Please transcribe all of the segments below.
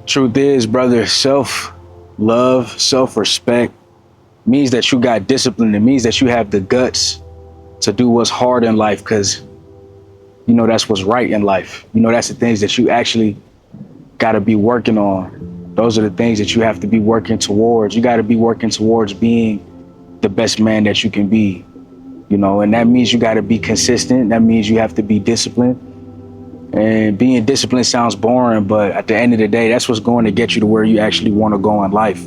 Truth is, brother, self-love, self-respect means that you got discipline. It means that you have the guts to do what's hard in life because you know that's what's right in life. You know that's the things that you actually got to be working on. Those are the things that you have to be working towards. You got to be working towards being the best man that you can be, you know, and that means you got to be consistent. That means you have to be disciplined. And being disciplined sounds boring, but at the end of the day, that's what's going to get you to where you actually want to go in life.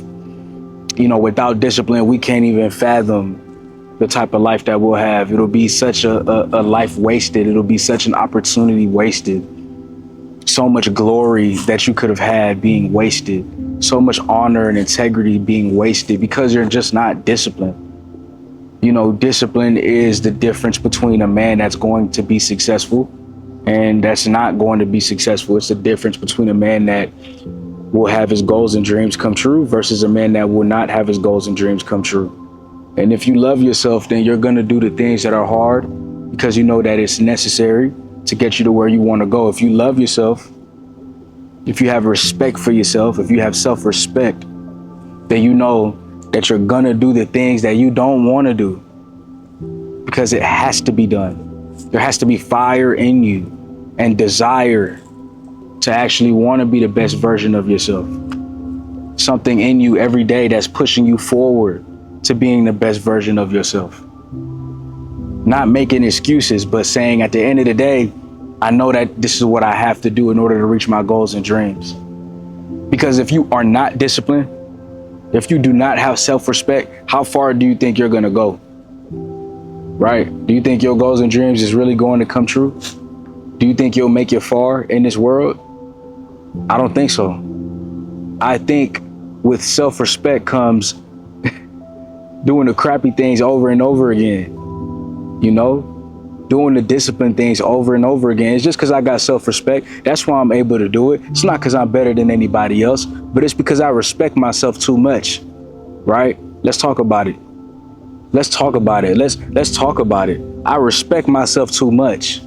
You know, without discipline, we can't even fathom the type of life that we'll have. It'll be such a life wasted. It'll be such an opportunity wasted. So much glory that you could have had being wasted. So much honor and integrity being wasted because you're just not disciplined. You know, discipline is the difference between a man that's going to be successful and that's not going to be successful. It's the difference between a man that will have his goals and dreams come true versus a man that will not have his goals and dreams come true. And if you love yourself, then you're going to do the things that are hard because you know that it's necessary to get you to where you want to go. If you love yourself, if you have respect for yourself, if you have self-respect, then you know that you're going to do the things that you don't want to do because it has to be done. There has to be fire in you and desire to actually want to be the best version of yourself. Something in you every day that's pushing you forward to being the best version of yourself. Not making excuses, but saying at the end of the day, I know that this is what I have to do in order to reach my goals and dreams. Because if you are not disciplined, if you do not have self-respect, how far do you think you're going to go? Right? Do you think your goals and dreams is really going to come true? Do you think you'll make it far in this world? I don't think so. I think with self-respect comes doing the crappy things over and over again, you know, doing the disciplined things over and over again. It's just because I got self-respect. That's why I'm able to do it. It's not because I'm better than anybody else, but it's because I respect myself too much, right? Let's talk about it. Let's talk about it. Let's talk about it. I respect myself too much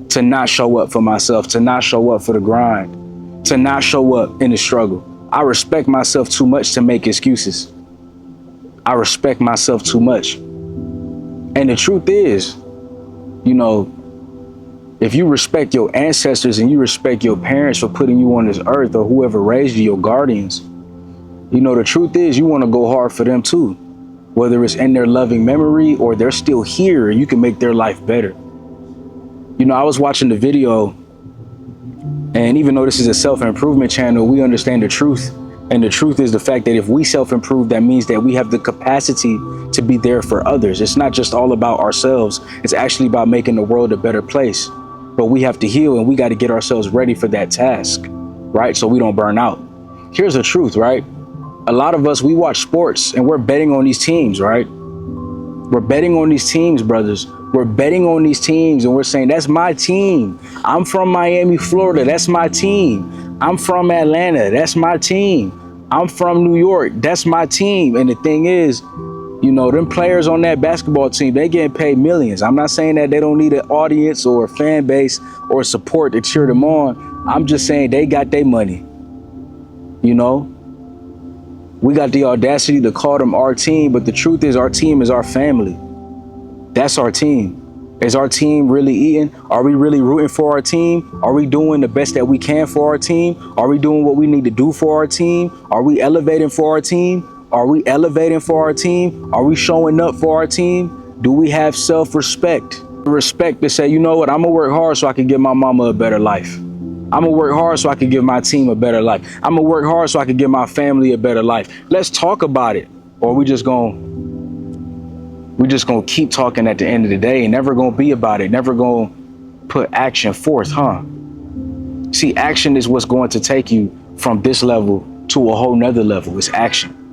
to not show up for myself, to not show up for the grind, to not show up in the struggle. I respect myself too much to make excuses. I respect myself too much. And the truth is, you know, if you respect your ancestors and you respect your parents for putting you on this earth or whoever raised you, your guardians, you know, the truth is you want to go hard for them too, whether it's in their loving memory or they're still here and you can make their life better. You know, I was watching the video, and even though this is a self-improvement channel, we understand the truth. And the truth is the fact that if we self-improve, that means that we have the capacity to be there for others. It's not just all about ourselves. It's actually about making the world a better place. But we have to heal and we got to get ourselves ready for that task, right? So we don't burn out. Here's the truth, right? A lot of us, we watch sports and we're betting on these teams, right? We're betting on these teams, brothers. We're betting on these teams and we're saying, that's my team. I'm from Miami, Florida. That's my team. I'm from Atlanta. That's my team. I'm from New York. That's my team. And the thing is, you know, them players on that basketball team, they getting paid millions. I'm not saying that they don't need an audience or a fan base or support to cheer them on. I'm just saying they got their money. You know, we got the audacity to call them our team, but the truth is our team is our family. That's our team. Is our team really eating? Are we really rooting for our team? Are we doing the best that we can for our team? Are we doing what we need to do for our team? Are we elevating for our team? Are we elevating for our team? Are we showing up for our team? Do we have self-respect? Respect to say, you know what, I'm gonna work hard so I can give my mama a better life. I'm gonna work hard so I can give my team a better life. I'm gonna work hard so I can give my family a better life. Let's talk about it. Or we just gonna keep talking at the end of the day and never gonna be about it, never gonna put action forth, huh? See, action is what's going to take you from this level to a whole nother level. It's action.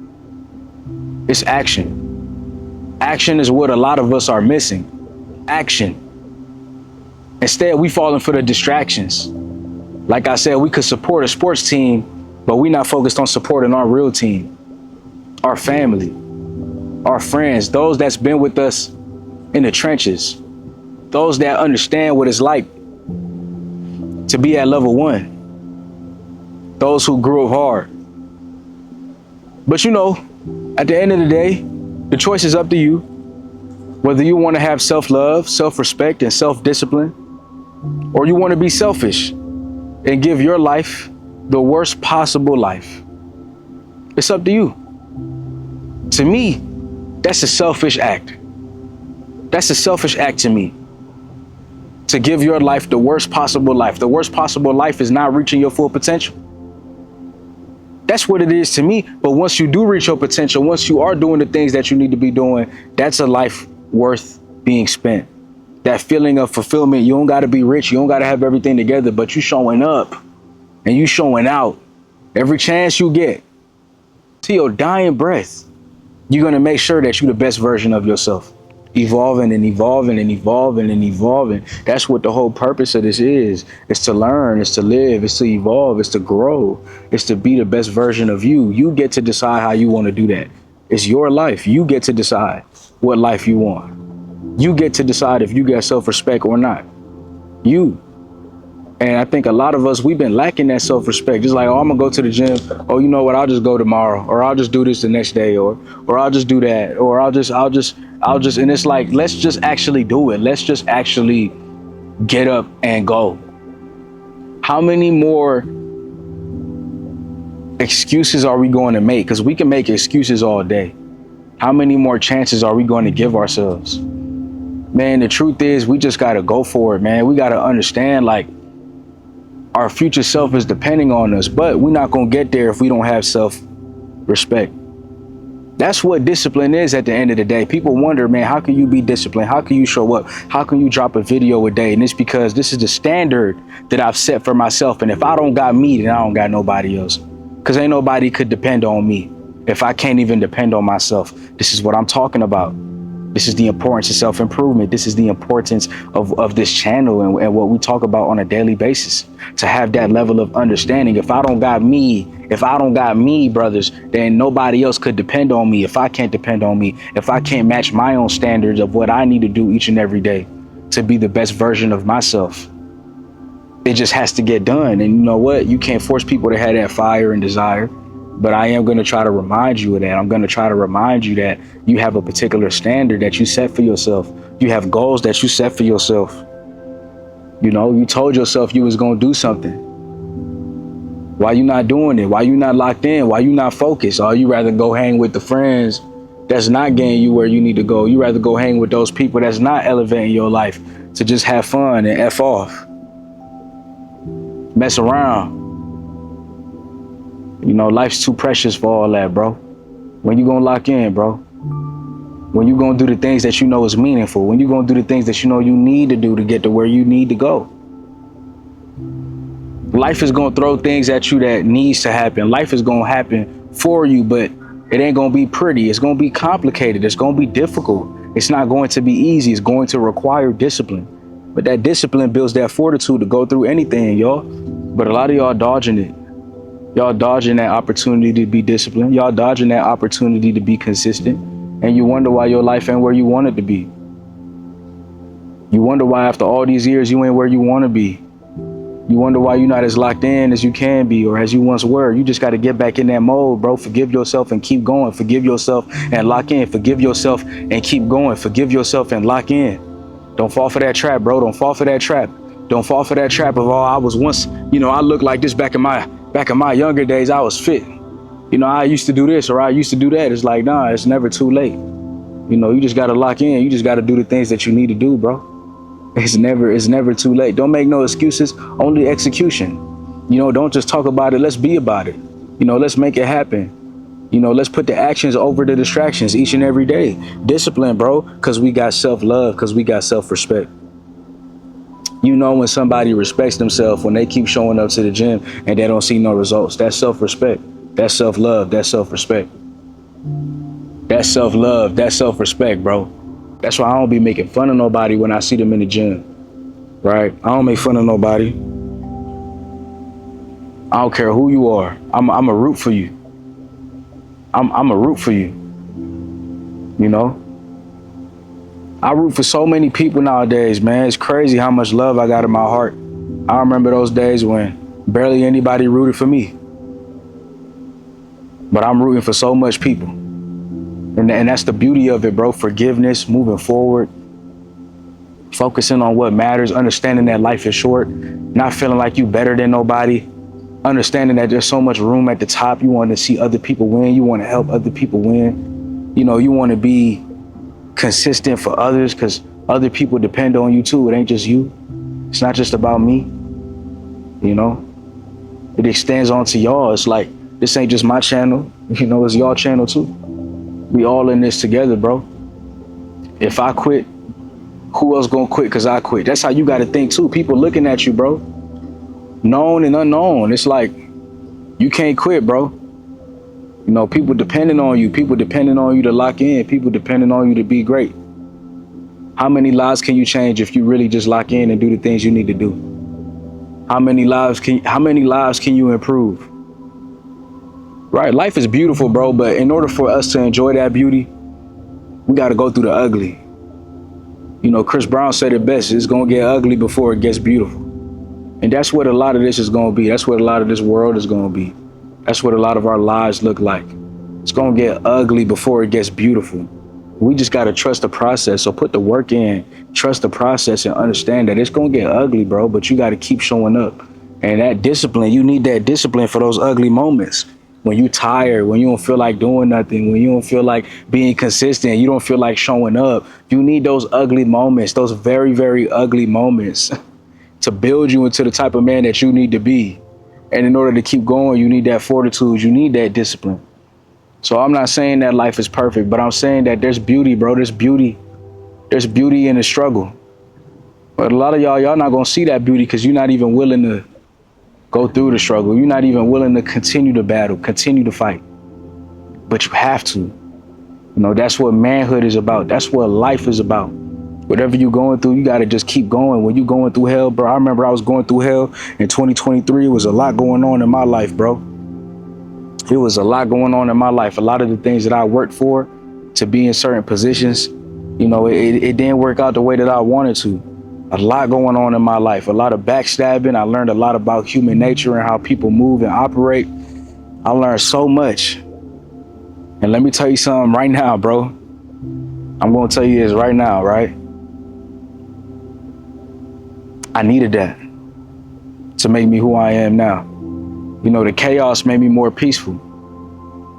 It's action. Action is what a lot of us are missing. Action. Instead, we falling for the distractions. Like I said, we could support a sports team, but we're not focused on supporting our real team, our family, our friends, those that's been with us in the trenches, those that understand what it's like to be at level 1, those who grew up hard. But you know, at the end of the day, the choice is up to you. Whether you want to have self-love, self-respect, and self-discipline, or you want to be selfish and give your life the worst possible life. It's up to you. To me, that's a selfish act. That's a selfish act to me. To give your life the worst possible life. The worst possible life is not reaching your full potential. That's what it is to me. But once you do reach your potential, once you are doing the things that you need to be doing, that's a life worth being spent. That feeling of fulfillment. You don't got to be rich. You don't got to have everything together, but you showing up and you showing out every chance you get to your dying breath. You're going to make sure that you're the best version of yourself. Evolving and evolving and evolving and evolving. That's what the whole purpose of this is. It's to learn, it's to live, it's to evolve, it's to grow, it's to be the best version of you. You get to decide how you want to do that. It's your life. You get to decide what life you want. You get to decide if you got self-respect or not. You. And I think a lot of us, we've been lacking that self-respect. Just like, oh, I'm gonna go to the gym. Oh, you know what? I'll just go tomorrow, or I'll just do this the next day, or I'll just do that, or I'll just, and it's like, let's just actually do it. Let's just actually get up and go. How many more excuses are we going to make? Because we can make excuses all day. How many more chances are we going to give ourselves? Man, the truth is, we just got to go for it, man. We got to understand, like, our future self is depending on us, but we're not going to get there if we don't have self-respect. That's what discipline is at the end of the day. People wonder, man, how can you be disciplined? How can you show up? How can you drop a video a day? And it's because this is the standard that I've set for myself. And if I don't got me, then I don't got nobody else. Because ain't nobody could depend on me if I can't even depend on myself. This is what I'm talking about. This is the importance of self-improvement. This is the importance of this channel and what we talk about on a daily basis. To have that level of understanding. If I don't got me, brothers, then nobody else could depend on me. If I can't depend on me, if I can't match my own standards of what I need to do each and every day to be the best version of myself, it just has to get done. And you know what? You can't force people to have that fire and desire. But I am going to try to remind you of that. I'm going to try to remind you that you have a particular standard that you set for yourself. You have goals that you set for yourself. You know, you told yourself you was going to do something. Why you not doing it? Why you not locked in? Why you not focused? Or you rather go hang with the friends that's not getting you where you need to go? You rather go hang with those people that's not elevating your life to just have fun and F off. Mess around. You know, life's too precious for all that, bro. When you gonna lock in, bro? When you gonna do the things that you know is meaningful? When you gonna do the things that you know you need to do to get to where you need to go? Life is gonna throw things at you that needs to happen. Life is gonna happen for you, but it ain't gonna be pretty. It's gonna be complicated. It's gonna be difficult. It's not going to be easy. It's going to require discipline. But that discipline builds that fortitude to go through anything, y'all. But a lot of y'all dodging it. Y'all dodging that opportunity to be disciplined. Y'all dodging that opportunity to be consistent. And you wonder why your life ain't where you want it to be. You wonder why after all these years you ain't where you want to be. You wonder why you're not as locked in as you can be or as you once were. You just got to get back in that mode, bro. Forgive yourself and keep going. Forgive yourself and lock in. Forgive yourself and keep going. Forgive yourself and lock in. Don't fall for that trap, bro. Don't fall for that trap. Don't fall for that trap of, oh, I was once, you know, I looked like this back in my younger days. I was fit. You know, I used to do this or I used to do that. It's like, nah, it's never too late. You know, you just got to lock in. You just got to do the things that you need to do, bro. It's never too late. Don't make no excuses, only execution. You know, don't just talk about it. Let's be about it. You know, let's make it happen. You know, let's put the actions over the distractions each and every day. Discipline, bro, because we got self-love, because we got self-respect. You know, when somebody respects themselves, when they keep showing up to the gym and they don't see no results, that's self-respect. That's self-love. That's self-respect. That's self-love. That's self-respect, bro. That's why I don't be making fun of nobody when I see them in the gym, right? I don't make fun of nobody. I don't care who you are. I'm a root for you. I'm a root for you. You know? I root for so many people nowadays, man. It's crazy how much love I got in my heart. I remember those days when barely anybody rooted for me. But I'm rooting for so much people. And that's the beauty of it, bro. Forgiveness, moving forward, focusing on what matters, understanding that life is short, not feeling like you better than nobody, understanding that there's so much room at the top. You want to see other people win. You want to help other people win. You know, you want to be consistent for others because other people depend on you too. It ain't just you. It's not just about me. You know, it extends onto y'all. It's like, this ain't just my channel. You know, it's y'all channel too. We all in this together, bro. If I quit, who else gonna quit because I quit? That's how you got to think too. People looking at you, bro. Known and unknown. It's like, you can't quit, bro. You know, people depending on you. People depending on you to lock in. People depending on you to be great. How many lives can you change if you really just lock in and do the things you need to do? How many lives can you improve? Right, life is beautiful, bro, but in order for us to enjoy that beauty, we got to go through the ugly. You know, Chris Brown said it best, it's going to get ugly before it gets beautiful. And that's what a lot of this is going to be. That's what a lot of this world is going to be. That's what a lot of our lives look like. It's going to get ugly before it gets beautiful. We just got to trust the process. So put the work in, trust the process, and understand that it's going to get ugly, bro, but you got to keep showing up. And that discipline, you need that discipline for those ugly moments. When you tired, when you don't feel like doing nothing, when you don't feel like being consistent, you don't feel like showing up. You need those ugly moments, those very, very ugly moments to build you into the type of man that you need to be. And in order to keep going, you need that fortitude. You need that discipline. So I'm not saying that life is perfect, but I'm saying that there's beauty, bro. There's beauty. There's beauty in the struggle. But a lot of y'all not going to see that beauty because you're not even willing to go through the struggle. You're not even willing to continue the battle, continue to fight. But you have to. You know, that's what manhood is about. That's what life is about. Whatever you're going through, you got to just keep going. When you're going through hell, bro, I remember I was going through hell in 2023. It was a lot going on in my life, bro. It was a lot going on in my life. A lot of the things that I worked for to be in certain positions, you know, it didn't work out the way that I wanted to. A lot going on in my life, a lot of backstabbing. I learned a lot about human nature and how people move and operate. I learned so much. And let me tell you something right now, bro. I'm going to tell you this right now, right? I needed that to make me who I am now. You know, the chaos made me more peaceful.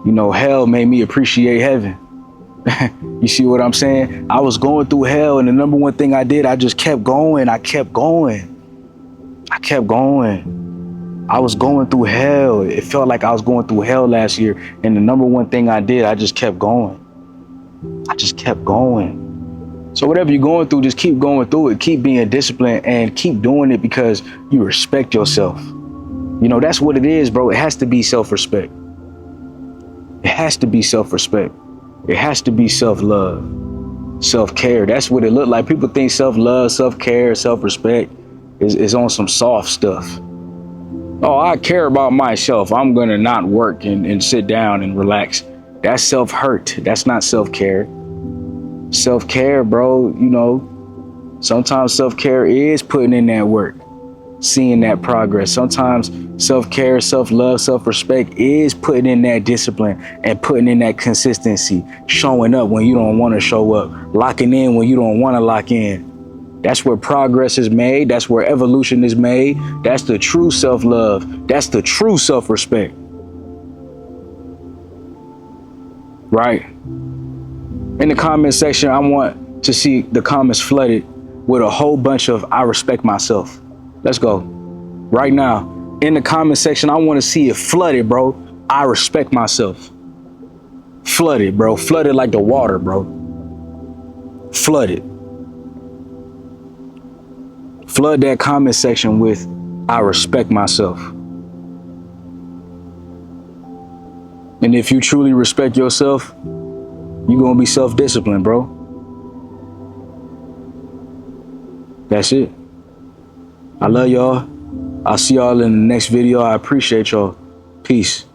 You know, hell made me appreciate heaven. You see what I'm saying? I was going through hell, and the number one thing I did, I just kept going. I kept going. I was going through hell. It felt like I was going through hell last year. And the number one thing I did, I just kept going. So whatever you're going through, just keep going through it. Keep being disciplined and keep doing it because you respect yourself. You know, that's what it is, bro. It has to be self-respect. It has to be self-respect. It has to be self-love, self-care. That's what it looked like. People think self-love, self-care, self-respect is on some soft stuff. Oh, I care about myself. I'm going to not work and sit down and relax. That's self-hurt. That's not self-care. Self-care, bro, you know, sometimes self-care is putting in that work, seeing that progress. Sometimes self-care, self-love, self-respect is putting in that discipline and putting in that consistency, showing up when you don't want to show up, locking in when you don't want to lock in. That's where progress is made. That's where evolution is made. That's the true self-love. That's the true self-respect. Right? In the comment section, I want to see the comments flooded with a whole bunch of I respect myself. Let's go. Right now, in the comment section, I want to see it flooded, bro. I respect myself. Flooded, bro. Flooded like the water, bro. Flooded. Flood that comment section with I respect myself. And if you truly respect yourself, you're going to be self-disciplined, bro. That's it. I love y'all. I'll see y'all in the next video. I appreciate y'all. Peace.